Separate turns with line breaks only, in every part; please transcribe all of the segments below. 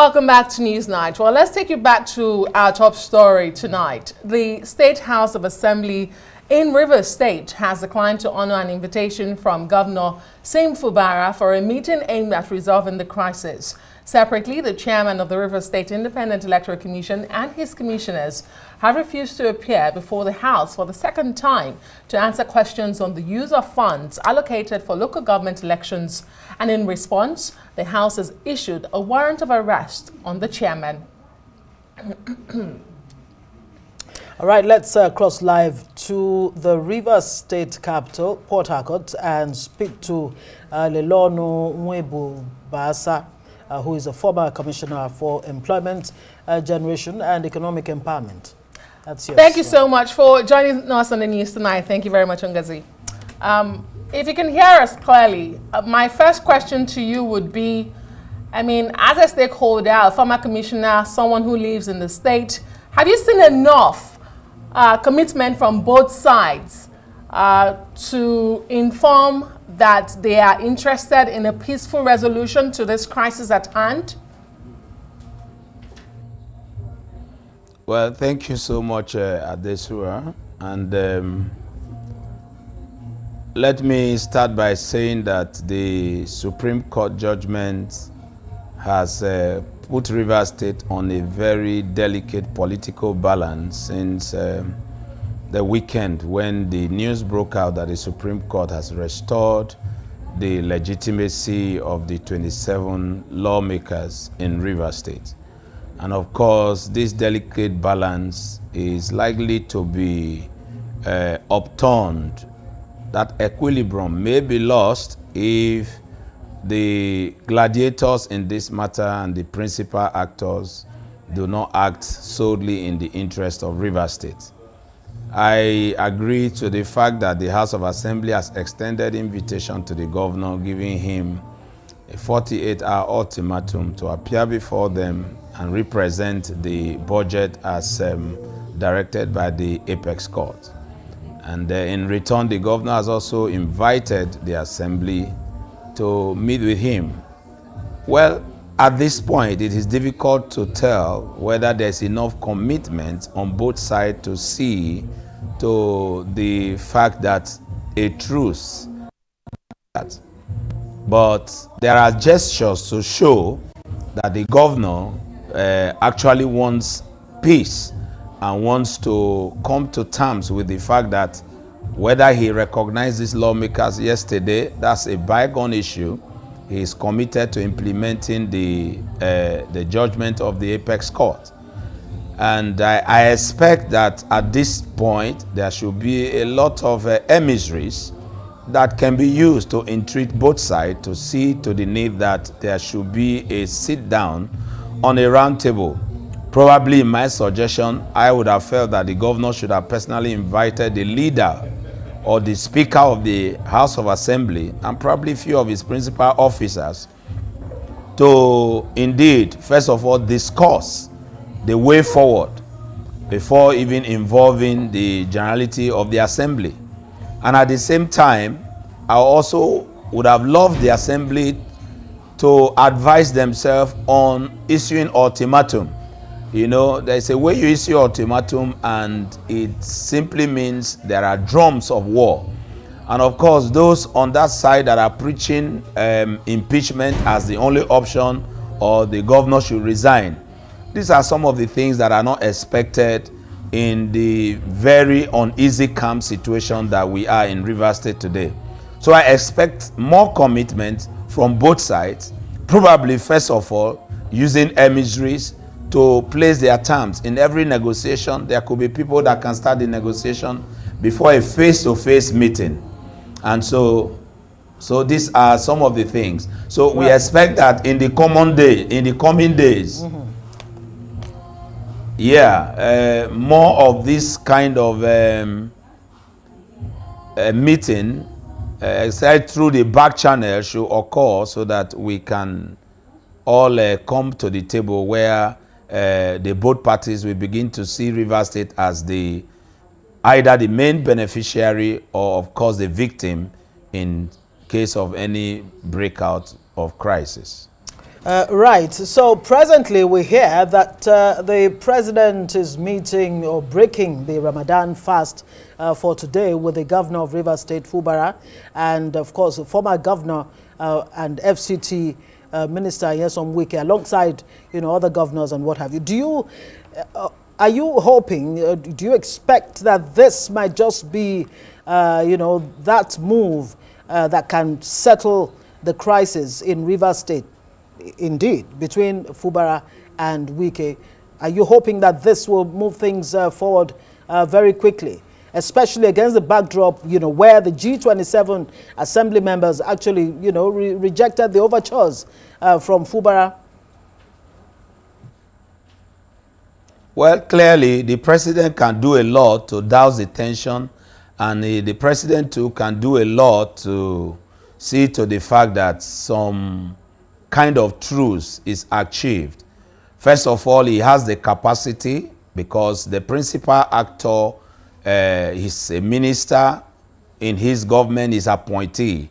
Welcome back to Newsnight. Well, let's take you back to our top story tonight. The State House of Assembly in Rivers State has declined to honor an invitation from Governor Fubara for a meeting aimed at resolving the crisis. Separately, the chairman of the Rivers State Independent Electoral Commission and his commissioners have refused to appear before the House for the second time to answer questions on the use of funds allocated for local government elections. And in response, the House has issued a warrant of arrest on the chairman.
All right, let's cross live to the Rivers State capital, Port Harcourt, and speak to Leloonu Nwabubasa, who is a former commissioner for employment generation and economic empowerment. That's yours.
Thank you so much for joining us on the news tonight. Thank you very much, Ngozi. If you can hear us clearly, my first question to you would be, I mean, as a stakeholder, a former commissioner, someone who lives in the state, have you seen enough commitment from both sides to inform that they are interested in a peaceful resolution to this crisis at hand?
Well, thank you so much, Adesua. And let me start by saying that the Supreme Court judgment has put Rivers State on a very delicate political balance since the weekend when the news broke out that the Supreme Court has restored the legitimacy of the 27 lawmakers in Rivers State. And of course, this delicate balance is likely to be upturned. That equilibrium may be lost if the gladiators in this matter and the principal actors do not act solely in the interest of Rivers State. I agree to the fact that the House of Assembly has extended invitation to the governor, giving him a 48-hour ultimatum to appear before them and represent the budget as directed by the Apex Court. And in return, the governor has also invited the Assembly to meet with him. Well, at this point, it is difficult to tell whether there's enough commitment on both sides to see to the fact that a truce. But there are gestures to show that the governor actually wants peace and wants to come to terms with the fact that whether he recognized these lawmakers yesterday, that's a bygone issue. He is committed to implementing the judgment of the Apex Court. And I expect that at this point, there should be a lot of emissaries that can be used to entreat both sides to see to the need that there should be a sit down on a round table. Probably in my suggestion, I would have felt that the governor should have personally invited the leader or the Speaker of the House of Assembly and probably a few of his principal officers to indeed, first of all, discuss the way forward before even involving the generality of the Assembly. And at the same time, I also would have loved the Assembly to advise themselves on issuing ultimatum. You know, there's a way you issue ultimatum and it simply means there are drums of war. And of course, those on that side that are preaching impeachment as the only option or the governor should resign. These are some of the things that are not expected in the very uneasy calm situation that we are in Rivers State today. So I expect more commitment from both sides, probably first of all, using emissaries to place their terms. In every negotiation, there could be people that can start the negotiation before a face-to-face meeting. And so these are some of the things. So we expect that in the coming days, more of this kind of meeting, except through the back channel, should occur so that we can all come to the table where the both parties will begin to see Rivers State as either the main beneficiary or, of course, the victim in case of any breakout of crisis.
Right. So presently we hear that the president is meeting or breaking the Ramadan fast for today with the governor of Rivers State, Fubara, and of course the former governor and FCT minister Nyesom Wike, alongside other governors and what have you. Do you are you hoping? Do you expect that this might just be that move that can settle the crisis in Rivers State? Indeed, between Fubara and Wike. Are you hoping that this will move things forward very quickly, especially against the backdrop, where the G27 assembly members actually, rejected the overtures from Fubara?
Well, clearly, the president can do a lot to douse the tension, and the president too can do a lot to see to the fact that some kind of truce is achieved. First of all, he has the capacity because the principal actor is a minister in his government, is appointee.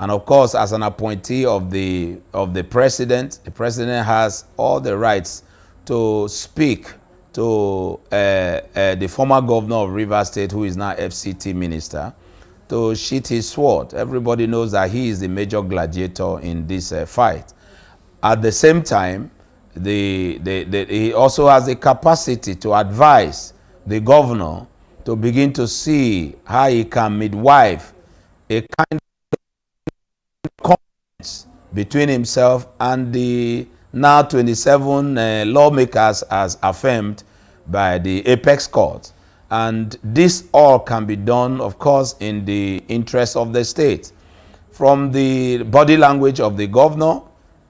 And of course, as an appointee of the president has all the rights to speak to the former governor of Rivers State, who is now FCT minister, to sheath his sword. Everybody knows that he is the major gladiator in this fight. At the same time, he also has the capacity to advise the governor to begin to see how he can midwife a kind of conference between himself and the now 27 lawmakers, as affirmed by the Apex Court. And this all can be done, of course, in the interest of the state. From the body language of the governor,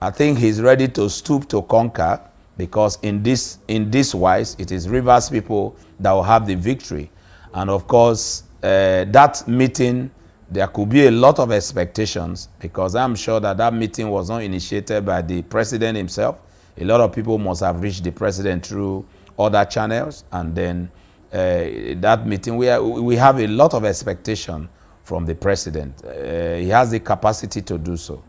I think he's ready to stoop to conquer, because in this wise, it is Rivers people that will have the victory. And of course, that meeting, there could be a lot of expectations, because I'm sure that meeting was not initiated by the president himself. A lot of people must have reached the president through other channels, and then that meeting, we have a lot of expectation from the president. He has the capacity to do so.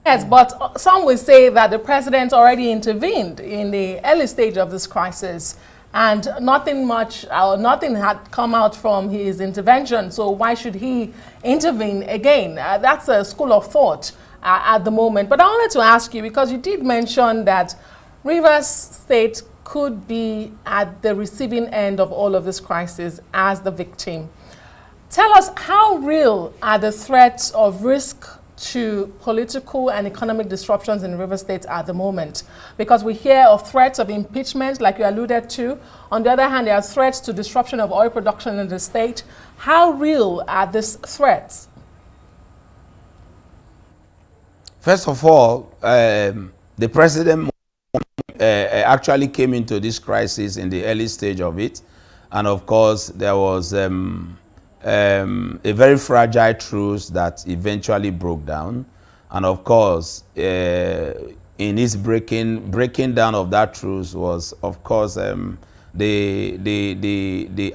Yes, but some will say that the president already intervened in the early stage of this crisis, and nothing much or nothing had come out from his intervention. So why should he intervene again? That's a school of thought at the moment. But I wanted to ask you, because you did mention that Rivers State could be at the receiving end of all of this crisis as the victim. Tell us, how real are the threats of risk to political and economic disruptions in Rivers State at the moment? Because we hear of threats of impeachment, like you alluded to. On the other hand, there are threats to disruption of oil production in the state. How real are these threats?
First of all, the president actually came into this crisis in the early stage of it. And of course, there was a very fragile truce that eventually broke down. And of course, in his breaking down of that truce was, of course, the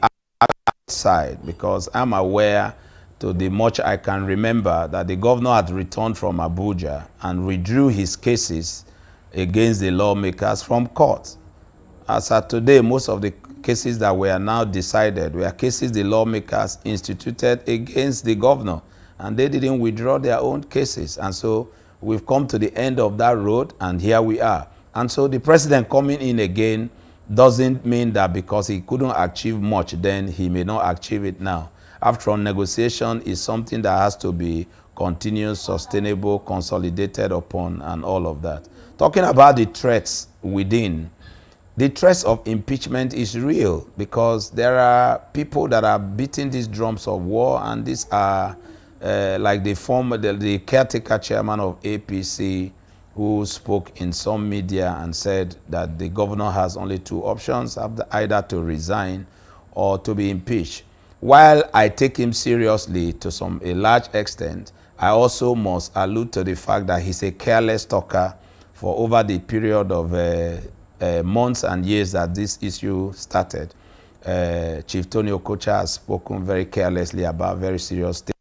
side, because I'm aware, to the much I can remember, that the governor had returned from Abuja and withdrew his cases against the lawmakers from court. As of today, most of the cases that were now decided were cases the lawmakers instituted against the governor, and they didn't withdraw their own cases. And so we've come to the end of that road, and here we are. And so the president coming in again doesn't mean that because he couldn't achieve much, then he may not achieve it now. After all, negotiation is something that has to be continuous, sustainable, consolidated upon, and all of that. Talking about the threats within, the threats of impeachment is real, because there are people that are beating these drums of war, and these are like the caretaker chairman of APC, who spoke in some media and said that the governor has only two options, either to resign or to be impeached. While I take him seriously to a large extent, I also must allude to the fact that he's a careless talker for over the period of months and years that this issue started. Chief Tony Okocha has spoken very carelessly about very serious things.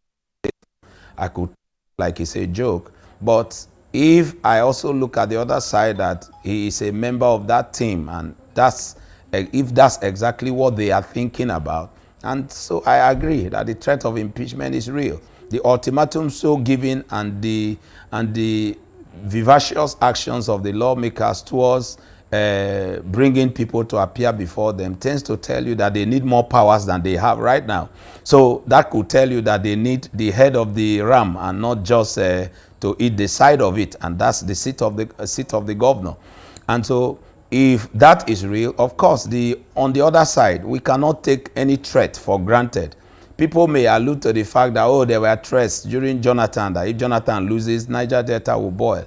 I could, like it's a joke, but if I also look at the other side that he is a member of that team, and if that's exactly what they are thinking about, and so I agree that the threat of impeachment is real. The ultimatum so given and the vivacious actions of the lawmakers towards bringing people to appear before them tends to tell you that they need more powers than they have right now. So that could tell you that they need the head of the ram and not just to eat the side of it, and that's the seat of the governor. And so if that is real, of course, on the other side, we cannot take any threat for granted. People may allude to the fact that, oh, there were threats during Jonathan, that if Jonathan loses, Niger Delta will boil.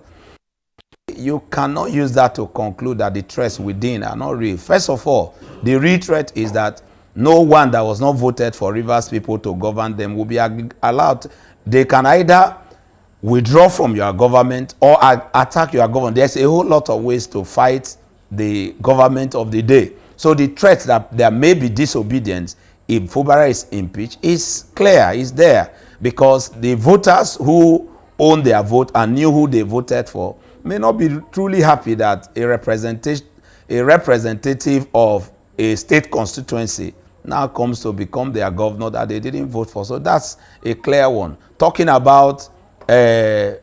You cannot use that to conclude that the threats within are not real. First of all, the real threat is that no one that was not voted for Rivers people to govern them will be allowed. They can either withdraw from your government or attack your government. There's a whole lot of ways to fight the government of the day. So the threat that there may be disobedience if Fubara is impeached is clear, is there, because the voters who own their vote and knew who they voted for may not be truly happy that a representative of a state constituency now comes to become their governor that they didn't vote for. So that's a clear one. Talking about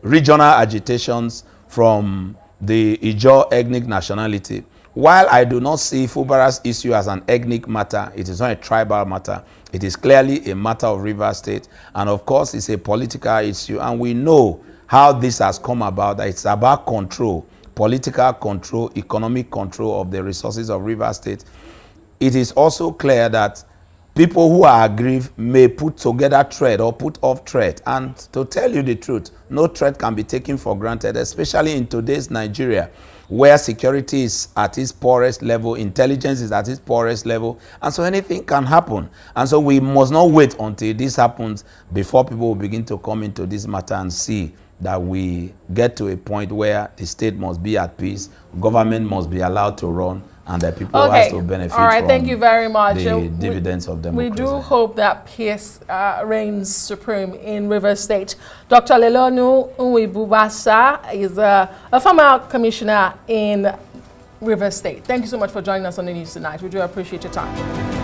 regional agitations from the Ijaw ethnic nationality, while I do not see Fubara's issue as an ethnic matter, it is not a tribal matter. It is clearly a matter of Rivers State, and of course it's a political issue, and we know how this has come about, that it's about control, political control, economic control of the resources of Rivers State. It is also clear that people who are aggrieved may put together threat or put off threat. And to tell you the truth, no threat can be taken for granted, especially in today's Nigeria, where security is at its poorest level, intelligence is at its poorest level, and so anything can happen. And so we must not wait until this happens before people will begin to come into this matter and see that we get to a point where the state must be at peace, government must be allowed to run, and the people has to benefit from
thank you very much.
The dividends of democracy.
We do hope that peace reigns supreme in Rivers State. Dr. Leloonu Nwabubasa is a former commissioner in Rivers State. Thank you so much for joining us on the news tonight. We do appreciate your time.